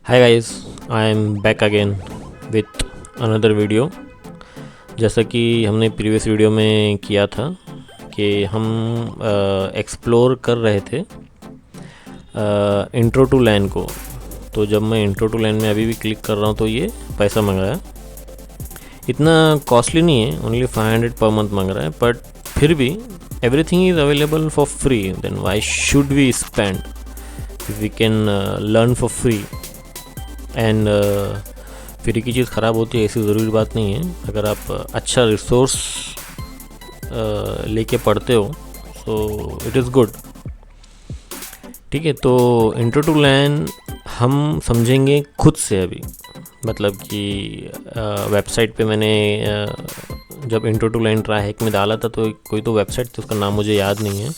Hi guys, I am back again with another video. जैसा कि हमने प्रीवियस वीडियो में किया था कि हम एक्सप्लोर कर रहे थे इंट्रो टू लैन को। तो जब मैं इंट्रो टू लैन में अभी भी क्लिक कर रहा हूँ तो ये पैसा मांग रहा है। इतना कॉस्टली नहीं है, ओनली 500 पर मंथ मांग रहा है, बट फिर भी everything is available for free. Then why should we spend if we can learn for free. And free की चीज़ ख़राब होती है ऐसी ज़रूरी बात नहीं है। अगर आप अच्छा रिसोर्स लेके पढ़ते हो सो इट इज़ गुड। ठीक है, तो इंट्रो टू लैन हम समझेंगे खुद से अभी। मतलब कि वेबसाइट पे मैंने जब intro to LAN try hack में डाला था तो कोई तो वेबसाइट थी, उसका नाम मुझे याद नहीं है।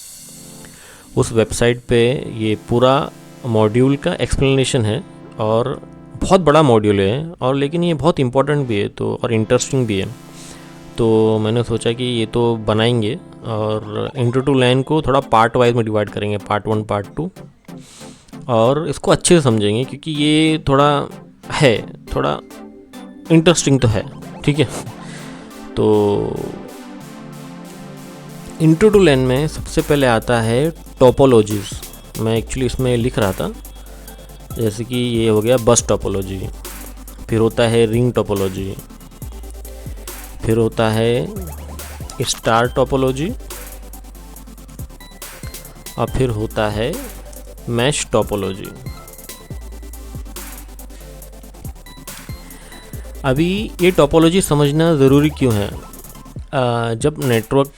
उस वेबसाइट पे ये पूरा मॉड्यूल का एक्सप्लेनेशन है और बहुत बड़ा मॉड्यूल है, और लेकिन ये बहुत इम्पोर्टेंट भी है तो और इंटरेस्टिंग भी है। तो मैंने सोचा कि ये तो बनाएंगे और इंट्रो टू लैन को थोड़ा पार्ट वाइज में डिवाइड करेंगे, पार्ट 1 पार्ट 2, और इसको अच्छे से समझेंगे क्योंकि ये थोड़ा इंटरेस्टिंग तो है। ठीक है, तो इंट्रो टू लैन में सबसे पहले आता है टोपोलॉजीज़। मैं एक्चुअली इसमें लिख रहा था, जैसे कि ये हो गया बस टोपोलॉजी, फिर होता है रिंग टोपोलॉजी, फिर होता है स्टार टोपोलॉजी, और फिर होता है मैश टोपोलॉजी। अभी ये टोपोलॉजी समझना ज़रूरी क्यों है? जब नेटवर्क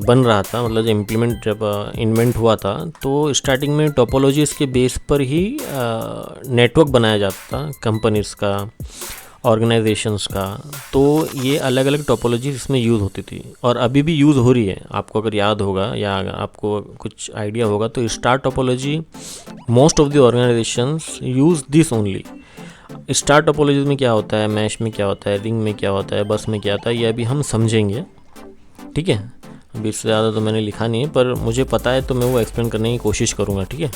बन रहा था, मतलब जब इन्वेंट हुआ था, तो स्टार्टिंग में टोपोलॉजीज़ के बेस पर ही नेटवर्क बनाया जाता था, कंपनीज़ का, ऑर्गेनाइजेशंस का। तो ये अलग अलग टोपोलॉजीज़ इसमें यूज़ होती थी और अभी भी यूज़ हो रही है। आपको अगर याद होगा या अगर आपको कुछ आइडिया होगा तो star topology most of the organisations use this only. Star topologies में क्या होता है, मैश में क्या होता है, रिंग में क्या होता है, बस में क्या होता है, ये अभी हम समझेंगे। ठीक है, अभी इससे ज़्यादा तो मैंने लिखा नहीं है, पर मुझे पता है तो मैं वो एक्सप्लेन करने की कोशिश करूँगा। ठीक है,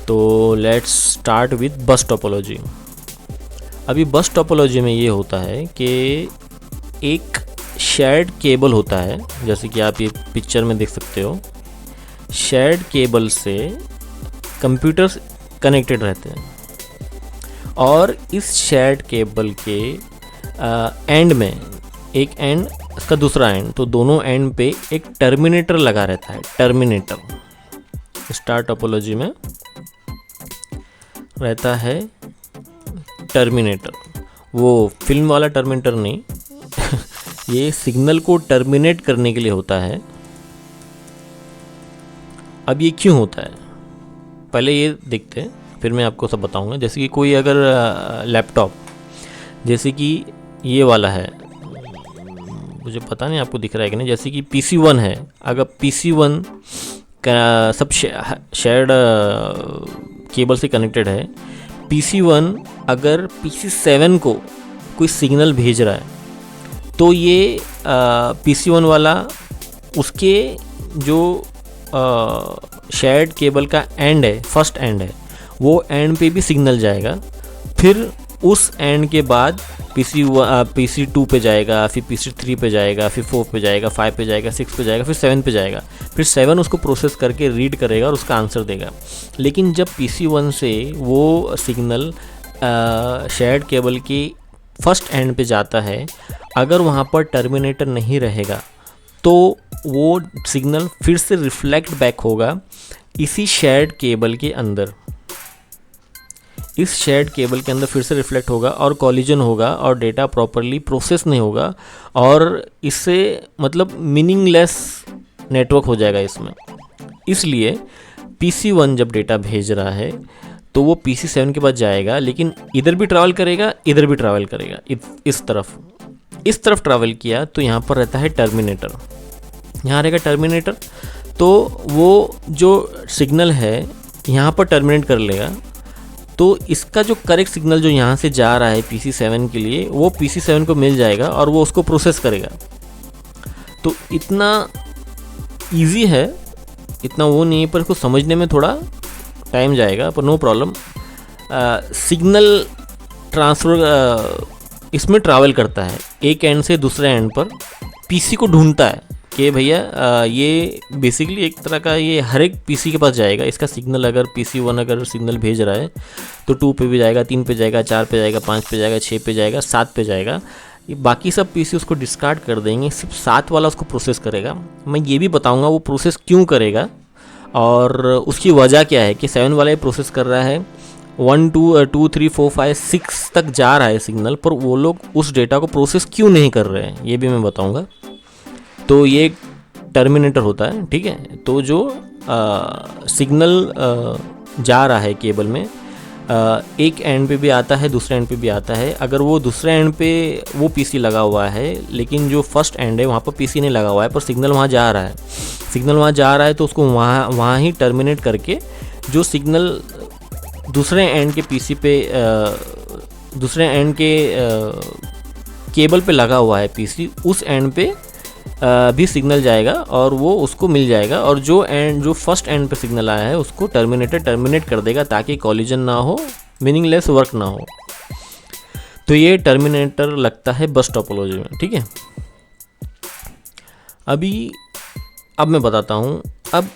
तो लेट्स स्टार्ट विद बस टोपोलॉजी। अभी बस टोपोलॉजी में ये होता है कि एक शेयर्ड केबल होता है, जैसे कि आप ये पिक्चर में देख सकते हो। शेयर्ड केबल से कंप्यूटर्स कनेक्टेड रहते हैं और इस शेयर्ड केबल के एंड में एक एंड, इसका दूसरा एंड, तो दोनों एंड पे एक टर्मिनेटर लगा रहता है। टर्मिनेटर स्टार टोपोलॉजी में रहता है टर्मिनेटर, वो फिल्म वाला टर्मिनेटर नहीं ये सिग्नल को टर्मिनेट करने के लिए होता है। अब ये क्यों होता है पहले ये देखते हैं, फिर मैं आपको सब बताऊंगा। जैसे कि कोई अगर लैपटॉप, जैसे कि ये वाला है, मुझे पता नहीं आपको दिख रहा है कि नहीं, जैसे कि PC1 है। अगर PC1 का सब शेयर्ड केबल से कनेक्टेड है, PC1 अगर PC7 को कोई सिग्नल भेज रहा है तो ये PC1 वाला उसके जो शेयर्ड केबल का एंड है, फर्स्ट एंड है, वो एंड पे भी सिग्नल जाएगा। फिर उस एंड के बाद PC2 पे जाएगा, फिर PC3 पे जाएगा, फिर 4 पे जाएगा, 5 पे जाएगा, 6 पे जाएगा, फिर 7 पे जाएगा। फिर 7 उसको प्रोसेस करके रीड करेगा और उसका आंसर देगा। लेकिन जब PC1 से वो सिग्नल शेयर्ड केबल की फर्स्ट एंड पे जाता है, अगर वहाँ पर टर्मिनेटर नहीं रहेगा तो वो सिग्नल फिर से रिफ्लेक्ट बैक होगा इसी शेयर्ड केबल के अंदर। इस शेयर्ड केबल के अंदर फिर से रिफ्लेक्ट होगा और कॉलिजन होगा और डेटा प्रॉपरली प्रोसेस नहीं होगा, और इससे मतलब मीनिंगलेस नेटवर्क हो जाएगा इसमें। इसलिए PC1 जब डेटा भेज रहा है तो वो PC7 के पास जाएगा, लेकिन इधर भी ट्रैवल करेगा, इधर भी ट्रैवल करेगा, इस तरफ ट्रैवल किया तो यहाँ पर रहता है टर्मिनेटर। यहाँ रहेगा टर्मिनेटर, तो वो जो सिग्नल है यहाँ पर टर्मिनेट कर लेगा। तो इसका जो करेक्ट सिग्नल जो यहाँ से जा रहा है PC7 के लिए, वो PC7 को मिल जाएगा और वो उसको प्रोसेस करेगा। तो इतना इजी है, इतना वो नहीं है, पर इसको समझने में थोड़ा टाइम जाएगा, पर नो प्रॉब्लम। सिग्नल ट्रांसफ़र इसमें ट्रैवल करता है एक एंड से दूसरे एंड पर, पीसी को ढूंढता है कि भैया ये बेसिकली एक तरह का ये हर एक पीसी के पास जाएगा। इसका सिग्नल अगर PC1 अगर सिग्नल भेज रहा है तो 2 पे भी जाएगा, 3 पे जाएगा, 4 पे जाएगा, 5 पे जाएगा, 6 पे जाएगा, 7 पे जाएगा। ये बाकी सब पीसी उसको डिस्कार्ड कर देंगे, सिर्फ 7 वाला उसको प्रोसेस करेगा। मैं ये भी बताऊँगा वो प्रोसेस क्यों करेगा और उसकी वजह क्या है कि 7 वाला ही प्रोसेस कर रहा है, 1 2 3 4 5 6 तक जा रहा है सिग्नल, पर वो लोग उस डेटा को प्रोसेस क्यों नहीं कर रहे हैं ये भी मैं बताऊंगा। तो ये एक टर्मिनेटर होता है, ठीक है। तो जो सिग्नल जा रहा है केबल में, एक एंड पे भी आता है, दूसरे एंड पे भी आता है। अगर वो दूसरे एंड पे वो पीसी लगा हुआ है, लेकिन जो फर्स्ट एंड है वहाँ पर पीसी नहीं लगा हुआ है, पर सिग्नल वहाँ जा रहा है, सिग्नल वहाँ जा रहा है, तो उसको वहाँ ही टर्मिनेट करके जो सिग्नल दूसरे एंड के पीसी पे दूसरे एंड के केबल पे लगा हुआ है पीसी, उस एंड पे भी सिग्नल जाएगा और वो उसको मिल जाएगा, और जो फर्स्ट एंड पे सिग्नल आया है उसको टर्मिनेट कर देगा ताकि कॉलिजन ना हो, मीनिंगलेस वर्क ना हो। तो ये टर्मिनेटर लगता है बस टोपोलॉजी में, ठीक है। अब मैं बताता हूँ। अब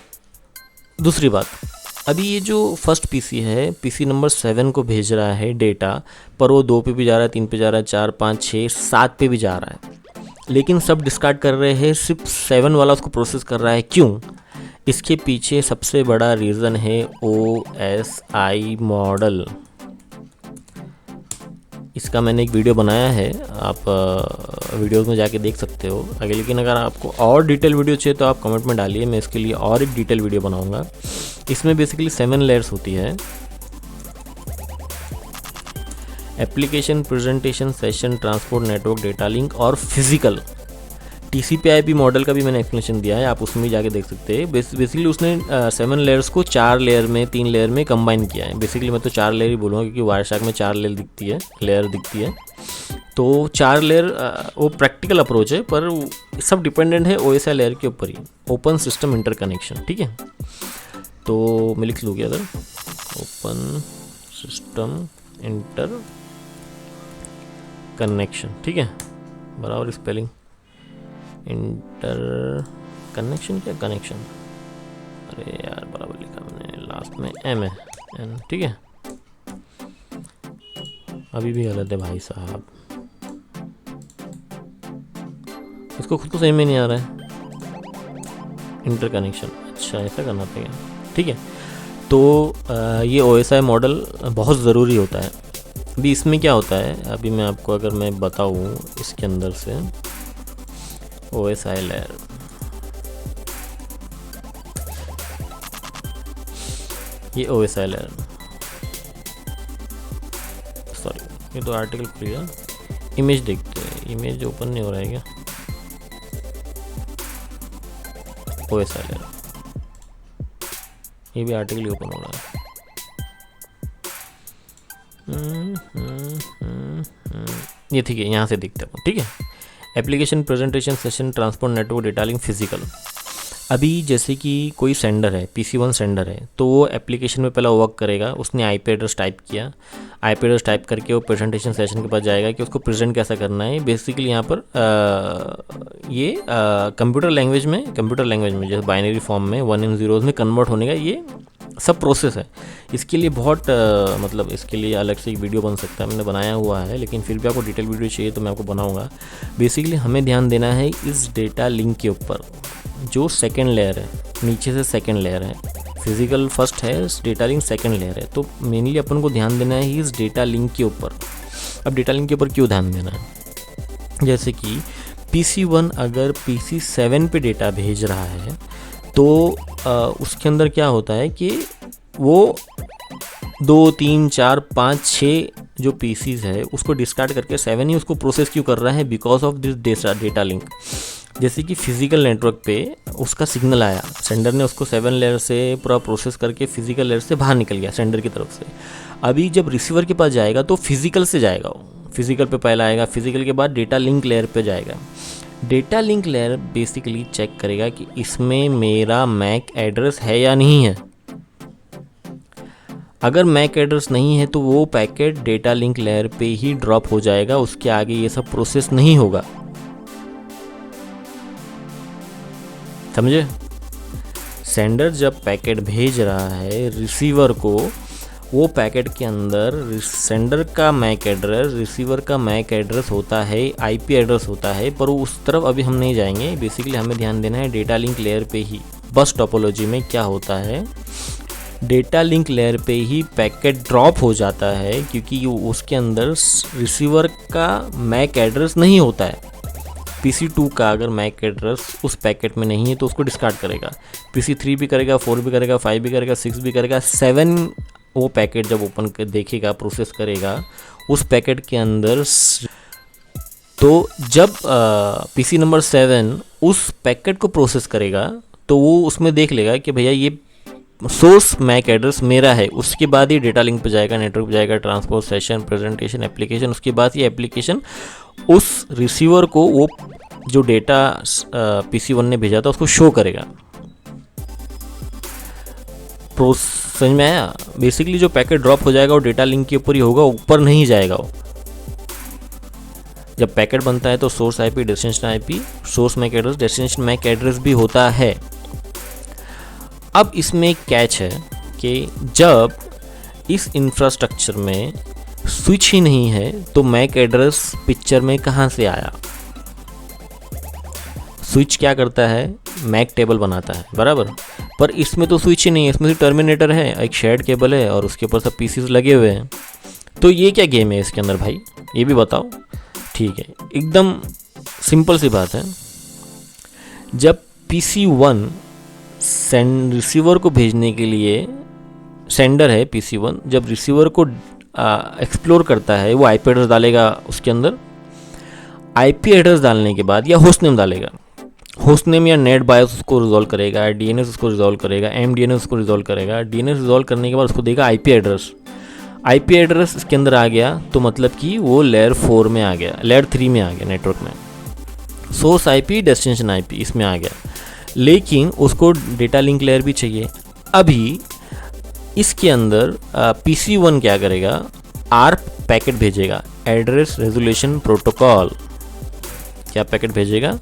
दूसरी बात, अभी ये जो फर्स्ट पीसी है, पीसी नंबर 7 को भेज रहा है डेटा, पर वो 2 पे भी जा रहा है, 3 पे जा रहा है, 4 5 6 7 पे भी जा रहा है, लेकिन सब डिस्कार्ड कर रहे हैं, सिर्फ 7 वाला उसको प्रोसेस कर रहा है। क्यों? इसके पीछे सबसे बड़ा रीज़न है OSI मॉडल। इसका मैंने एक वीडियो बनाया है, आप वीडियोस में जाके देख सकते हो आगे। लेकिन अगर आपको और डिटेल वीडियो चाहिए तो आप कमेंट में डालिए, मैं इसके लिए और एक डिटेल वीडियो बनाऊंगा। इसमें बेसिकली 7 लेयर्स होती है: application, presentation, session, transport, network, data link और फिजिकल। TCP/IP मॉडल का भी मैंने एक्सप्लेनेशन दिया है, आप उसमें भी जाके देख सकते हैं। बेसिकली उसने 7 लेयर्स को 4 लेयर में, 3 लेयर में कंबाइन किया है। बेसिकली मैं तो 4 लेयर ही बोलूँगा क्योंकि वायरशार्क में 4 लेयर दिखती है। तो 4 लेयर वो प्रैक्टिकल अप्रोच है, पर सब डिपेंडेंट है OSI लेयर के ऊपर ही, ओपन सिस्टम इंटरकनेक्शन, ठीक है। तो मैं लिख लूँगी अगर ओपन सिस्टम इंटर कनेक्शन, ठीक है, बराबर स्पेलिंग। इंटर कनेक्शन क्या कनेक्शन, अरे यार बराबर लिखा मैंने, लास्ट में M है, N, ठीक है। अभी भी गलत है भाई साहब, इसको खुद को सही में नहीं आ रहा है। इंटर कनेक्शन, अच्छा ऐसा करना पड़ेगा, ठीक है। तो ये OSI मॉडल बहुत ज़रूरी होता है। अभी इसमें क्या होता है, अभी मैं आपको अगर मैं बताऊँ इसके अंदर से OSI लेयर, ये OSI लेयर, सॉरी ये तो आर्टिकल खुल गया। इमेज देखते हैं, इमेज ओपन नहीं हो रहा है क्या? OSI लेयर, ये भी आर्टिकल ओपन हो रहा है। ये ठीक है, यहाँ से देखते हैं, ठीक है। Application, presentation, session, transport, network, data link, physical. अभी जैसे कि कोई सेंडर है, PC1 सेंडर है, तो वो एप्लीकेशन में पहला वर्क करेगा। उसने IP एड्रेस टाइप किया, IP एड्रेस टाइप करके वो प्रेजेंटेशन सेशन के पास जाएगा कि उसको प्रेजेंट कैसा करना है। बेसिकली यहाँ पर ये कंप्यूटर लैंग्वेज में जैसे बाइनरी फॉर्म में 1 and 0 में कन्वर्ट होने का ये सब प्रोसेस है। इसके लिए बहुत मतलब इसके लिए अलग से एक वीडियो बन सकता है, मैंने बनाया हुआ है, लेकिन फिर भी आपको डिटेल वीडियो चाहिए तो मैं आपको बनाऊंगा। बेसिकली हमें ध्यान देना है इस डेटा लिंक के ऊपर, जो सेकेंड लेयर है, नीचे से सेकेंड लेयर है, फिजिकल फर्स्ट है, डेटा लिंक सेकेंड लेयर है। तो मेनली अपन को ध्यान देना है इस डेटा लिंक के ऊपर। अब डेटा लिंक के ऊपर क्यों ध्यान देना है, जैसे कि PC1 अगर PC7 पे डेटा भेज रहा है तो उसके अंदर क्या होता है कि वो 2 3 4 5 6 जो पीसीज है उसको डिस्कार्ड करके 7 ही उसको प्रोसेस क्यों कर रहा है, because of this data link. जैसे कि फिजिकल नेटवर्क पे उसका सिग्नल आया, सेंडर ने उसको 7 लेयर से पूरा प्रोसेस करके फिजिकल लेयर से बाहर निकल गया सेंडर की तरफ से। अभी जब रिसीवर के पास जाएगा तो फिजिकल से जाएगा, वो फिजिकल पे पहला आएगा, फिजिकल के बाद डेटा लिंक लेयर पे जाएगा। Data link layer basically check करेगा कि इसमें मेरा मैक एड्रेस है या नहीं है। अगर मैक एड्रेस नहीं है तो वो पैकेट डेटा लिंक लेयर पे ही ड्रॉप हो जाएगा, उसके आगे ये सब प्रोसेस नहीं होगा। समझे? सेंडर जब पैकेट भेज रहा है रिसीवर को, वो पैकेट के अंदर सेंडर का मैक एड्रेस, रिसीवर का मैक एड्रेस होता है, आईपी एड्रेस होता है, पर उस तरफ अभी हम नहीं जाएंगे। बेसिकली हमें ध्यान देना है डेटा लिंक लेयर पे ही। बस टोपोलॉजी में क्या होता है, डेटा लिंक लेयर पे ही पैकेट ड्रॉप हो जाता है, क्योंकि उसके अंदर रिसीवर का मैक एड्रेस नहीं होता है। PC2 का अगर मैक एड्रेस उस पैकेट में नहीं है तो उसको डिस्कार्ड करेगा। PC3 भी करेगा, 4 भी करेगा, 5 भी करेगा, 6 भी करेगा, 7 वो पैकेट जब ओपन कर देखेगा, प्रोसेस करेगा उस पैकेट के अंदर। तो जब PC नंबर 7 उस पैकेट को प्रोसेस करेगा तो वो उसमें देख लेगा कि भैया ये सोर्स मैक एड्रेस मेरा है। उसके बाद ही डेटा लिंक पे जाएगा, नेटवर्क पे जाएगा, ट्रांसपोर्ट, सेशन, प्रेजेंटेशन, एप्लीकेशन। उसके बाद ये एप्लीकेशन उस रिसीवर को वो जो डेटा PC1 ने भेजा था उसको शो करेगा। समझ में आया? बेसिकली जो पैकेट ड्रॉप हो जाएगा वो डेटा लिंक के ऊपर ही होगा, ऊपर नहीं जाएगा वो। जब पैकेट बनता है तो source IP, destination IP, source MAC address, destination MAC address भी होता है। अब इसमें एक कैच है कि जब इस इंफ्रास्ट्रक्चर में स्विच ही नहीं है तो मैक एड्रेस पिक्चर में कहाँ से आया? स्विच क्या करता है? मैक टेबल बनाता है, बराबर। पर इसमें तो स्विच ही नहीं है, इसमें तो टर्मिनेटर है, एक शेयर्ड केबल है और उसके ऊपर सब पीसीस लगे हुए हैं। तो ये क्या गेम है इसके अंदर भाई, ये भी बताओ। ठीक है, एकदम सिंपल सी बात है। जब PC1 रिसीवर को भेजने के लिए, सेंडर है PC1, जब रिसीवर को एक्सप्लोर करता है वो आईपी एड्रेस डालेगा उसके अंदर। आईपी एड्रेस डालने के बाद या होस्ट नेम डालेगा, होस्ट नेम या नेट बायोस उसको रिजॉल्व करेगा, डीएनएस उसको रिजॉल्व करेगा, एमडीएनएस उसको रिजॉल्व करेगा। डीएनएस रिजॉल्व करने के बाद उसको देगा आईपी एड्रेस। आईपी एड्रेस इसके अंदर आ गया तो मतलब कि वो लेयर 4 में आ गया, लेयर 3 में आ गया नेटवर्क में। सोर्स आईपी, डेस्टिनेशन आईपी इसमें आ गया, लेकिन उसको डेटा लिंक लेयर भी चाहिए। अभी इसके अंदर PC1 क्या करेगा, आरप पैकेट भेजेगा, एड्रेस रेजोल्यूशन प्रोटोकॉल। क्या पैकेट भेजेगा?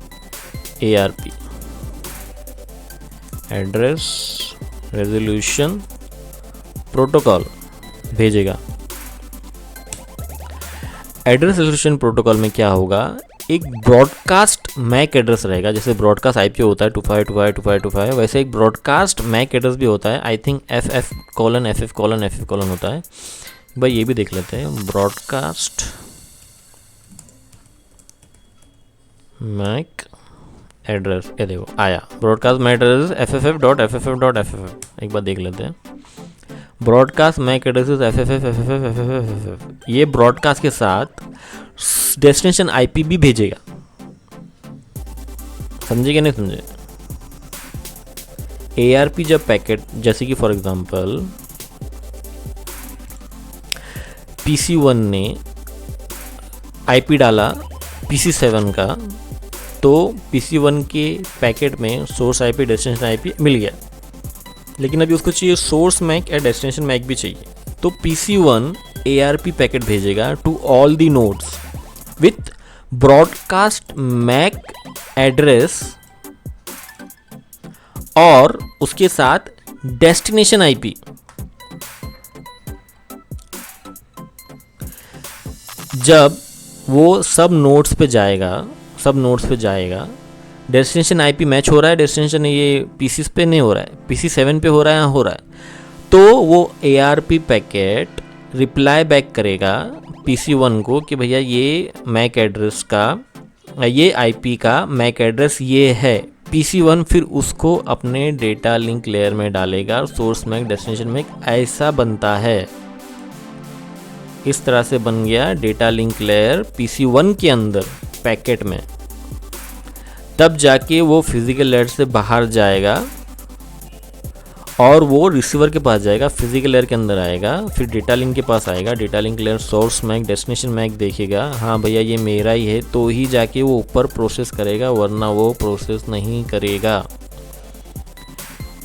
ARP, एड्रेस रेजोल्यूशन प्रोटोकॉल भेजेगा। एड्रेस रेजोल्यूशन प्रोटोकॉल में क्या होगा, एक ब्रॉडकास्ट मैक एड्रेस रहेगा। जैसे ब्रॉडकास्ट आईपी होता है 25252525, वैसे एक ब्रॉडकास्ट मैक एड्रेस भी होता है। आई थिंक FF:FF:FF होता है। भाई ये भी देख लेते हैं, ब्रॉडकास्ट मैक एड्रेस। ये देखो आया, ब्रॉडकास्ट मैक एड्रेस FFF.FFF.FFF। एक बार देख लेते हैं, ब्रॉडकास्ट मैक एड्रेस FFF। ये ब्रॉडकास्ट के साथ डेस्टिनेशन आईपी भी भेजेगा। समझे कि नहीं समझे? ARP जब पैकेट, जैसे कि फॉर एग्जांपल PC1 ने आईपी डाला PC7 का, तो PC1 के पैकेट में सोर्स आईपी, डेस्टिनेशन आईपी मिल गया, लेकिन अभी उसको चाहिए सोर्स मैक या डेस्टिनेशन मैक भी चाहिए। तो PC1 ARP पैकेट भेजेगा to all the nodes with broadcast MAC address और उसके साथ डेस्टिनेशन आईपी। जब वो सब नोड्स पे जाएगा, डेस्टिनेशन आईपी मैच हो रहा है, डेस्टिनेशन ये पीसीस पे नहीं हो रहा है, PC7 पे हो रहा है, तो वो ARP पैकेट रिप्लाई बैक करेगा PC1 को कि भैया ये मैक एड्रेस का, ये आईपी का मैक एड्रेस ये है। PC1 फिर उसको अपने डेटा लिंक लेयर में डालेगा, सोर्स मैक, डेस्टिनेशन मैक ऐसा बनता है। इस तरह से बन गया डेटा लिंक लेयर PC1 के अंदर पैकेट में। तब जाके वो फिजिकल लेयर से बाहर जाएगा और वो रिसीवर के पास जाएगा, फिजिकल लेयर के अंदर आएगा, फिर डेटा लिंक के पास आएगा। Data link layer source MAC, destination MAC देखेगा, हाँ भैया ये मेरा ही है, तो ही जाके वो ऊपर प्रोसेस करेगा, वरना वो प्रोसेस नहीं करेगा।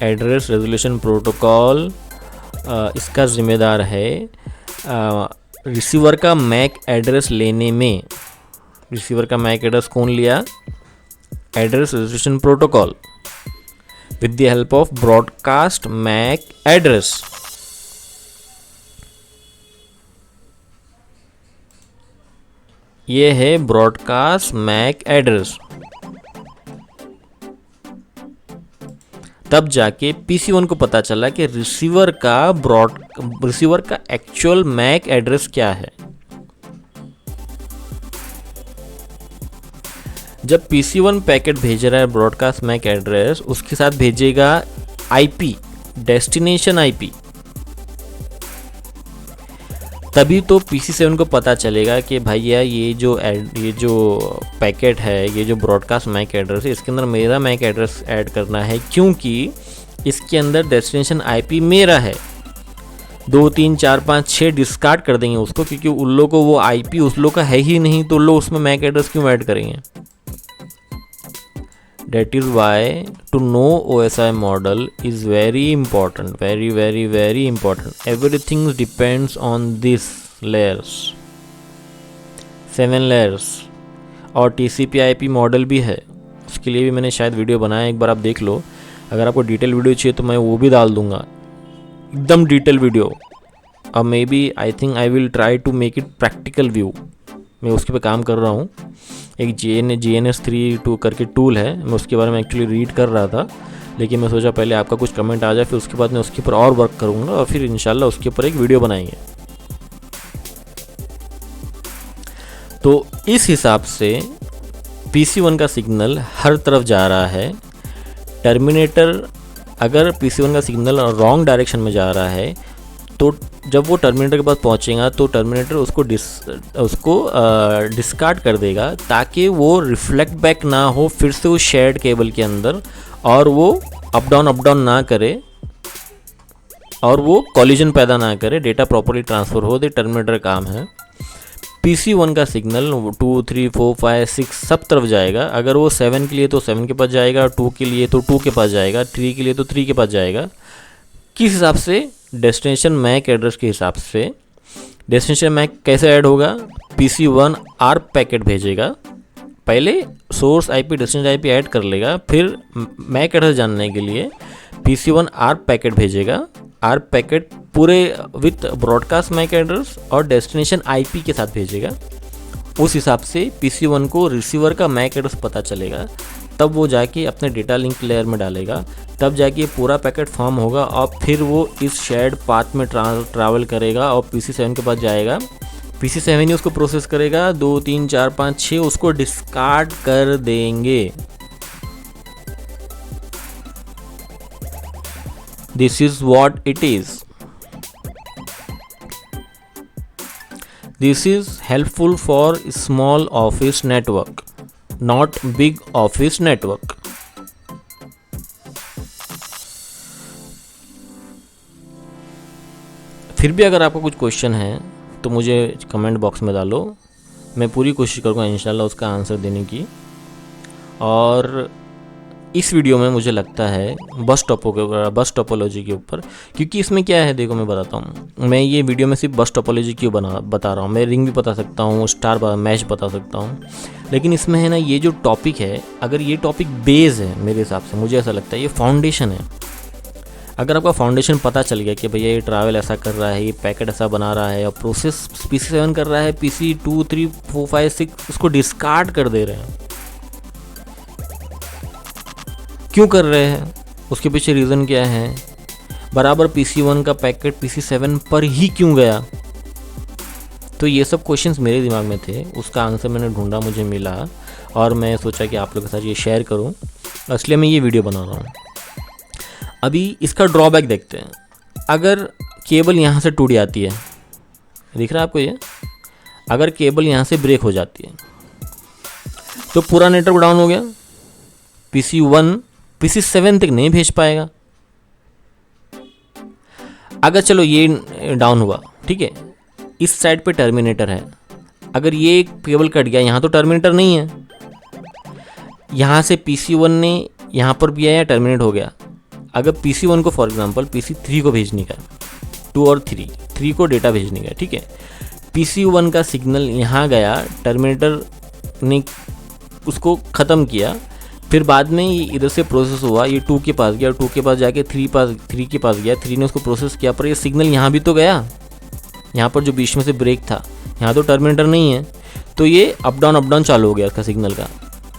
एड्रेस रेजोल्यूशन प्रोटोकॉल इसका ज़िम्मेदार है रिसीवर का मैक एड्रेस लेने में। रिसीवर का मैक एड्रेस कौन लिया? Address resolution protocol with the help of broadcast MAC address. ये है ब्रॉडकास्ट मैक एड्रेस। तब जाके PC1 को पता चला कि रिसीवर का एक्चुअल मैक एड्रेस क्या है। जब PC1 पैकेट भेज रहा है ब्रॉडकास्ट मैक एड्रेस, उसके साथ भेजेगा IP, डेस्टिनेशन IP। तभी तो PC7 को पता चलेगा कि भैया ये जो पैकेट है, ये जो ब्रॉडकास्ट मैक एड्रेस है, इसके अंदर मेरा मैक एड्रेस ऐड करना है, क्योंकि इसके अंदर डेस्टिनेशन IP मेरा है। 2 3 4 5 6 डिस्कार्ड कर देंगे उसको, क्योंकि उन लोगों को वो IP उस लोग का है ही नहीं, तो लोग उसमें मैक एड्रेस क्यों ऐड करेंगे। That is why to know OSI model is very important, very important. Everything depends on these layers, 7 layers। और TCP/IP मॉडल भी है, उसके लिए भी मैंने शायद वीडियो बनाया, एक बार आप देख लो। अगर आपको डिटेल वीडियो चाहिए तो मैं वो भी डाल दूंगा, एकदम डिटेल वीडियो। और maybe I think I will try to make it practical view. मैं उसके पे काम कर रहा हूँ। एक GNS3 करके टूल है, मैं उसके बारे में एक्चुअली रीड कर रहा था, लेकिन मैं सोचा पहले आपका कुछ कमेंट आ जाए, फिर उसके बाद मैं उसके ऊपर और वर्क करूँगा और फिर इंशाल्लाह उसके ऊपर एक वीडियो बनाएंगे। तो इस हिसाब से PC1 का सिग्नल हर तरफ जा रहा है। टर्मिनेटर, अगर PC1 का सिग्नल रॉन्ग डायरेक्शन में जा रहा है, तो जब वो टर्मिनेटर के पास पहुंचेगा तो टर्मिनेटर उसको डिस्कार्ड कर देगा, ताकि वो रिफ्लेक्ट बैक ना हो फिर से उस शेयर्ड केबल के अंदर, और वो अप डाउन ना करे, और वो कॉलिजन पैदा ना करे, डेटा प्रॉपर्ली ट्रांसफ़र हो दे। टर्मिनेटर काम है। PC1 का सिग्नल 2 3 4 5 6 सब तरफ जाएगा। अगर वो 7 के लिए तो 7 के पास जाएगा, 2 के लिए तो 2 के पास जाएगा, 3 के लिए तो 3 के पास जाएगा। किस हिसाब से? डेस्टिनेशन मैक एड्रेस के हिसाब से। डेस्टिनेशन मैक कैसे ऐड होगा? PC1 ARP पैकेट भेजेगा, पहले source IP destination IP add कर लेगा, फिर मैक एड्रेस जानने के लिए PC1 ARP पैकेट भेजेगा। ARP पैकेट पूरे विथ ब्रॉडकास्ट मैक एड्रेस और डेस्टिनेशन IP के साथ भेजेगा। उस हिसाब से PC1 को रिसीवर का मैक एड्रेस पता चलेगा, तब वो जाके अपने डेटा लिंक लेयर में डालेगा, तब जाके पूरा पैकेट फॉर्म होगा, और फिर वो इस शेयर्ड पाथ में ट्रैवल करेगा और PC7 के पास जाएगा। PC7 ही उसको प्रोसेस करेगा, 2 3 4 5 6 उसको डिस्कार्ड कर देंगे। This is what it is. This is helpful for small office network, not big office network. फिर भी अगर आपको कुछ क्वेश्चन है तो मुझे कमेंट बॉक्स में डालो, मैं पूरी कोशिश करूँगा इंशाल्लाह उसका आंसर देने की। और इस वीडियो में मुझे लगता है बस टोपोलॉजी के ऊपर, क्योंकि इसमें क्या है देखो मैं बताता हूँ। मैं ये वीडियो में सिर्फ बस टोपोलॉजी क्यों बता रहा हूँ। मैं रिंग भी बता सकता हूँ, स्टार मैश बता सकता हूँ, लेकिन इसमें है ना, ये जो टॉपिक है, अगर ये टॉपिक बेस है, मेरे हिसाब से मुझे ऐसा लगता है ये फाउंडेशन है। अगर आपका फाउंडेशन पता चल गया कि भैया ये ट्रैवल ऐसा कर रहा है, ये पैकेट ऐसा बना रहा है, और प्रोसेस PC7 कर रहा है, PC2 3 4 5 6 उसको डिस्कार्ड कर दे रहे हैं, क्यों कर रहे हैं, उसके पीछे रीज़न क्या है, बराबर PC1 का पैकेट PC7 पर ही क्यों गया। तो ये सब क्वेश्चंस मेरे दिमाग में थे, उसका आंसर मैंने ढूंढा, मुझे मिला, और मैं सोचा कि आप लोगों के साथ ये शेयर करूं, इसलिए मैं ये वीडियो बना रहा हूँ। अभी इसका ड्रॉबैक देखते हैं। अगर केबल यहाँ से टूट जाती है, दिख रहा है आपको ये, अगर केबल यहाँ से ब्रेक हो जाती है तो पूरा नेटवर्क डाउन हो गया, PC1 PC7 तक नहीं भेज पाएगा। अगर चलो ये डाउन हुआ, ठीक है, इस साइड पे टर्मिनेटर है, अगर ये केबल कट गया, यहाँ तो टर्मिनेटर नहीं है, यहाँ से PC1 ने यहाँ पर भी आया, टर्मिनेट हो गया। अगर PC1 को फॉर एग्जांपल PC3 को भेजने का, 2 और 3 को डेटा भेजने का, ठीक है। PC1 का सिग्नल यहाँ गया, टर्मिनेटर ने उसको ख़त्म किया, फिर बाद में ये इधर से प्रोसेस हुआ, ये 2 के पास गया, 2 के पास जाके 3 के पास गया, 3 ने उसको प्रोसेस किया, पर ये सिग्नल यहाँ भी तो गया, यहाँ पर जो बीच में से ब्रेक था, यहाँ तो टर्मिनेटर नहीं है, तो ये अप डाउन चालू हो गया इसका सिग्नल का।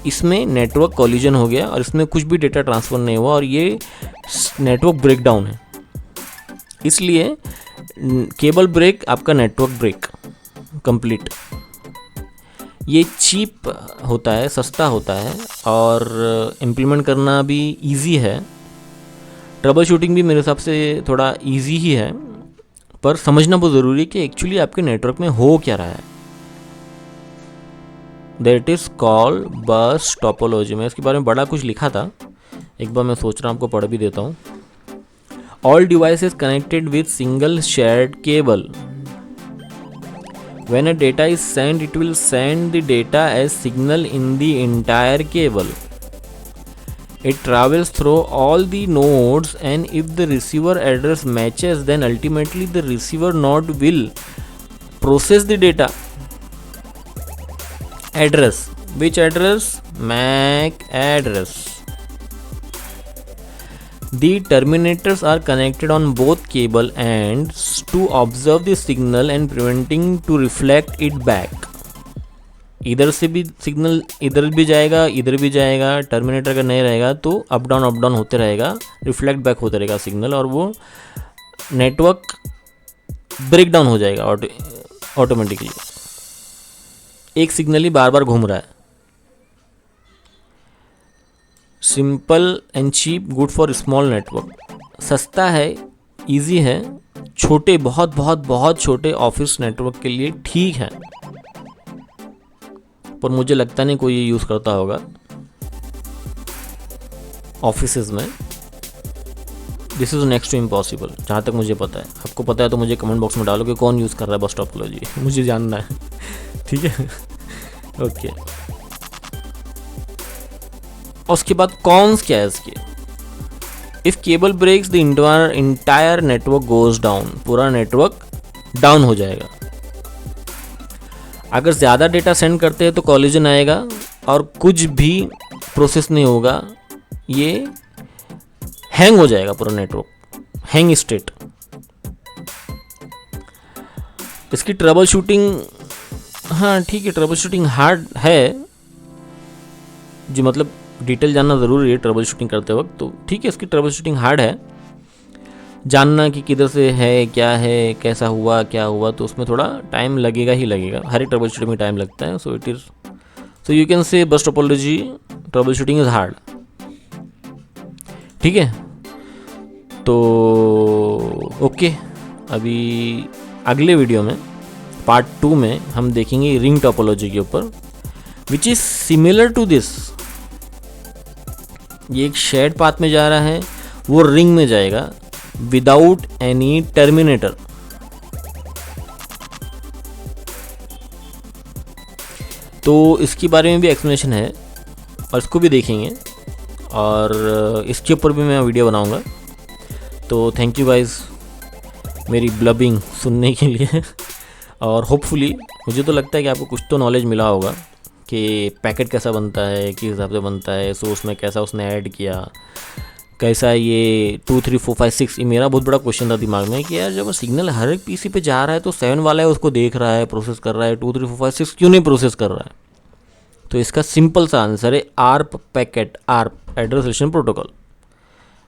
इसमें नेटवर्क कॉलिजन हो गया और इसमें कुछ भी डेटा ट्रांसफ़र नहीं हुआ और ये नेटवर्क ब्रेकडाउन है। इसलिए केबल ब्रेक आपका नेटवर्क ब्रेक कंप्लीट। ये चीप होता है, सस्ता होता है और इम्प्लीमेंट करना भी इजी है। ट्रबल शूटिंग भी मेरे हिसाब से थोड़ा इजी ही है, पर समझना बहुत ज़रूरी है कि एक्चुअली आपके नेटवर्क में हो क्या रहा है। दैट इज़ कॉल्ड बस टोपोलॉजी। मैं इसके बारे में बड़ा कुछ लिखा था, एक बार मैं सोच रहा हूँ आपको पढ़ भी देता हूँ। All devices connected with single shared cable. When a data is sent, it will send the data as signal in the entire cable. It travels through all the nodes, and if the receiver address matches, then ultimately the receiver node will process the data. Address. Which address? MAC address. The terminators are connected on both cable ends to observe the signal and preventing to reflect it back. इधर से भी signal इधर भी जाएगा, इधर भी जाएगा। Terminator का नहीं रहेगा तो अप डाउन होते रहेगा, रिफ्लेक्ट बैक होते रहेगा सिग्नल, और वो नेटवर्क ब्रेक डाउन हो जाएगा ऑटोमेटिकली। एक सिग्नल ही बार बार घूम रहा है। Simple and cheap, good for small network. सस्ता है, इजी है, छोटे बहुत छोटे ऑफिस नेटवर्क के लिए ठीक है, पर मुझे लगता नहीं कोई ये यूज़ करता होगा ऑफिसेज में। This is next to impossible, जहाँ तक मुझे पता है। आपको पता है तो मुझे कमेंट बॉक्स में डालो कि कौन यूज़ कर रहा है बस टोपोलॉजी, मुझे जानना है। ठीक है, ओके। और उसके बाद कॉन्स क्या है इसके? If cable breaks the entire network goes down. पूरा नेटवर्क डाउन हो जाएगा। अगर ज़्यादा डेटा सेंड करते हैं तो कॉलिजन आएगा और कुछ भी प्रोसेस नहीं होगा, ये हैंग हो जाएगा पूरा नेटवर्क, हैंग स्टेट। इसकी ट्रबल शूटिंग, हाँ ठीक है, ट्रबल शूटिंग हार्ड है, जो मतलब डिटेल जानना ज़रूरी है ट्रबल शूटिंग करते वक्त, तो ठीक है, इसकी ट्रबल शूटिंग हार्ड है। जानना कि किधर से है, क्या है, कैसा हुआ, क्या हुआ, तो उसमें थोड़ा टाइम लगेगा ही लगेगा। हर एक ट्रबल शूटिंग में टाइम लगता है। सो यू कैन से बस topology trouble shooting is hard. ठीक है, तो ओके, अभी अगले वीडियो में पार्ट 2 में हम देखेंगे रिंग टोपोलॉजी के ऊपर, which is similar to this. ये एक शेयर्ड पाथ में जा रहा है, वो रिंग में जाएगा विदाउट एनी टर्मिनेटर। तो इसके बारे में भी एक्सप्लेनेशन है और इसको भी देखेंगे, और इसके ऊपर भी मैं वीडियो बनाऊंगा। तो थैंक यू गाइस मेरी ब्लबिंग सुनने के लिए। और होपफुली मुझे तो लगता है कि आपको कुछ तो नॉलेज मिला होगा कि पैकेट कैसा बनता है, किस हिसाब से बनता है, सोर्स में कैसा उसने ऐड किया, कैसा ये 2 3 4 5 6। ये मेरा बहुत बड़ा क्वेश्चन था दिमाग में कि यार जब सिग्नल हर एक पीसी पे जा रहा है तो 7 वाला है उसको देख रहा है, प्रोसेस कर रहा है, 2 3 4 5 6 क्यों नहीं प्रोसेस कर रहा है? तो इसका सिंपल सा आंसर है ARP packet, ARP address relation protocol.